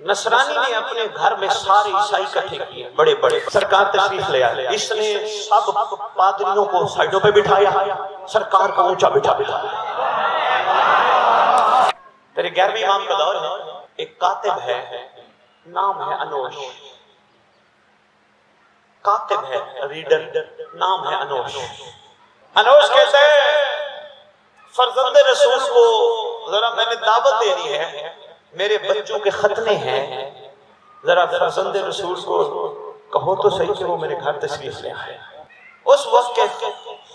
نصرانی نے اپنے گھر میں سارے عیسائی اکٹھے کیے، بڑے بڑے، سرکار تشریف لے آئے، اس نے سب پادریوں کو سائیڈوں پہ بٹھایا، سرکار کو اونچا بٹھا تیرے 11ویں امام کا دور ہے، ایک کاتب ہے، نام ہے انوش، کاتب ہے، ریڈر، نام ہے انوش۔ انوش کہتا ہے فرزند رسول کو ذرا میں نے دعوت دینی ہے، میرے بچوں کے ختنے ہیں، ذرا فرزند رسول کو کہو تو صحیح کہ وہ میرے گھر تشریف لے آئے۔ اس وقت کے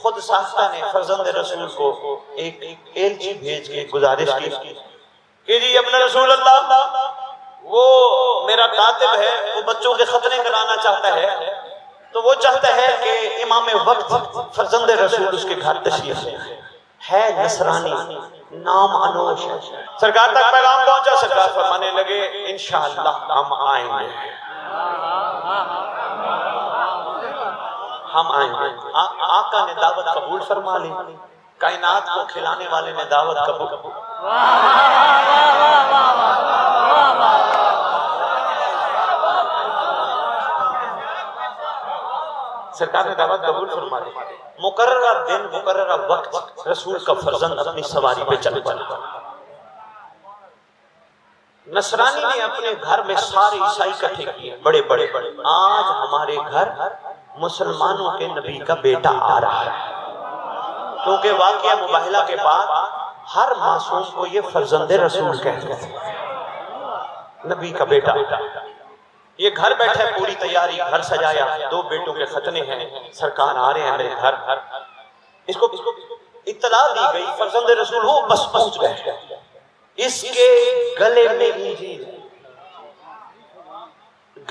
خود ساختہ نے فرزند رسول کو ایک ایلچی بھیج کے گزارش کی کہ جی ابن رسول اللہ، وہ میرا کاتب ہے، وہ بچوں کے ختنے کرانا چاہتا ہے، تو وہ چاہتا ہے کہ امام وقت فرزند رسول اس کے گھر تشریف لے آئے، ہے نصرانی، نام انوش ہے۔ سرکار تک پیغام پہنچا، سرکار فرمانے لگے انشاءاللہ ہم آئیں گے، ہم آئیں گے۔ آقا نے دعوت قبول فرما لی، کائنات کو کھلانے والے نے دعوت قبول۔ سرکار نے دعوت قبول فرما لی، مقررہ دن مقررہ وقت رسول کا فرزند اپنی سواری پہ چل پڑا۔ نصرانی نے اپنے گھر میں سارے عیسائی اکٹھے کیے، بڑے بڑے، آج ہمارے گھر مسلمانوں کے نبی کا بیٹا آ رہا ہے، کیونکہ واقعہ مباہلہ کے بعد ہر معصوم کو یہ فرزند رسول کہتے ہیں، نبی کا بیٹا۔ یہ گھر بیٹھے، پوری تیاری، گھر سجایا، 2 بیٹوں کے ختنے ہیں، سرکار آ رہے ہیں میرے گھر۔ اس کو اطلاع دی گئی، فرزند رسول ہو، بس پہنچ گئے۔ اس کے گلے میں انجیل،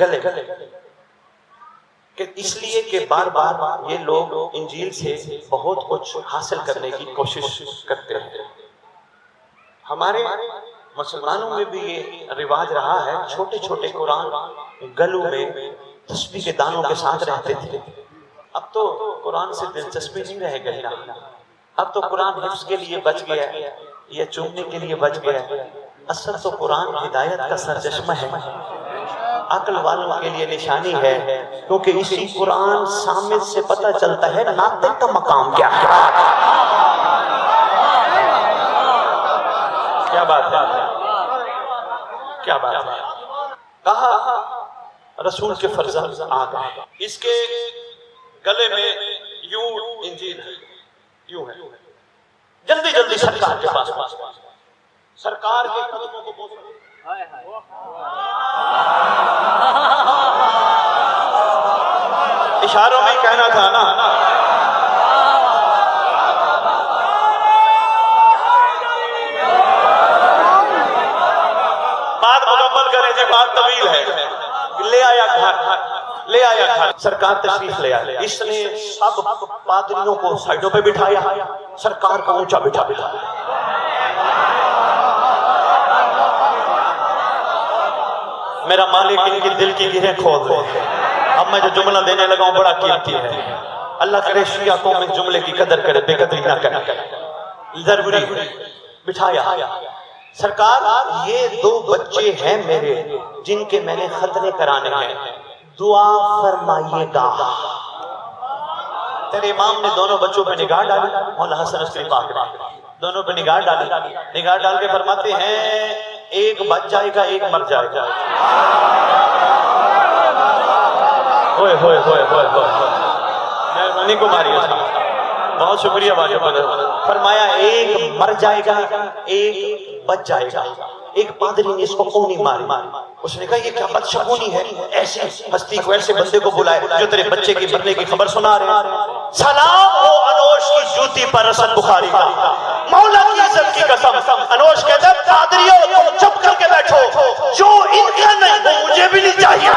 گلے کہ اس لیے کہ بار بار یہ لوگ انجیل سے بہت کچھ حاصل کرنے کی کوشش کرتے ہیں۔ ہمارے مسلمانوں میں بھی یہ رواج رہا ہے، چھوٹے چھوٹے قرآن گلوں میں تسبیح کے دانوں کے ساتھ رہتے تھے۔ اب تو قرآن سے دلچسپی نہیں رہ گئی نا، اب تو قرآن حفظ کے لیے بچ گیا، یہ چومنے کے لیے بچ گیا۔ اصل تو قرآن ہدایت کا سرچشمہ ہے، عقل والوں کے لیے نشانی ہے، کیونکہ اسی قرآن سامنے سے پتہ چلتا ہے ناطق کا مقام کیا ہے۔ کیا بات ہے، کیا بات ہے۔ کہا رسول کے فرزند آ گئے، اس کے گلے میں یوں انجیل ہے، یوں ہے، جلدی جلدی سرکار کے پاس، سرکار کے قدموں کو بوسہ، اشاروں میں کہنا تھا نا، بات مکمل کریں جی، بات طویل ہے۔ لے آیا گھر، لے آیا گھر، سرکار تشریف لے آئے، اس نے سب پادریوں کو سائیڈوں پہ بٹھایا، سرکار کو اونچا بٹھا۔ میرا مالک ان کی دل کی گرہیں کھول دے۔ اب میں جو جملہ دینے لگا ہوں بڑا قیمتی ہے، اللہ کرے شیعہ قوم اس جملے کی قدر کرے، بے قدری نہ کرے، ضروری بٹھایا۔ سرکار یہ 2 بچے ہیں میرے جن کے میں نے ختنے کرانے ہیں، دعا فرمائیے گا۔ تیرے امام نے دونوں بچوں پہ نگاہ ڈالی، مولا حسن عسکری پاک نے دونوں پہ نگاہ ڈالی، نگاہ ڈال کے فرماتے ہیں ایک بچ جائے گا، ایک مر جائے گا۔ ہوئے ہوئے ہوئے ہوئے ہوئے، مہربانی کو ماری صاحب، بہت شکریہ واجب فرمایا ایک مر جائے گا، ایک بچ جائے گا۔ ایک پادری نے اس کو کونی ماری، اس نے کہا یہ کیا بدشگونی ہے، ایسی ہستی کو، ایسے بندے کو بلائے جو تیرے بچے کی مرنے کی خبر سنا رہے ہیں۔ سلام ہو انوش کی جوتی پر حسن بخاری کا، مولا کی عزت کی قسم۔ انوش کہتا ہے پادریوں تم چپ کر کے بیٹھو، جو ان کا نہیں وہ مجھے بھی نہیں چاہیے۔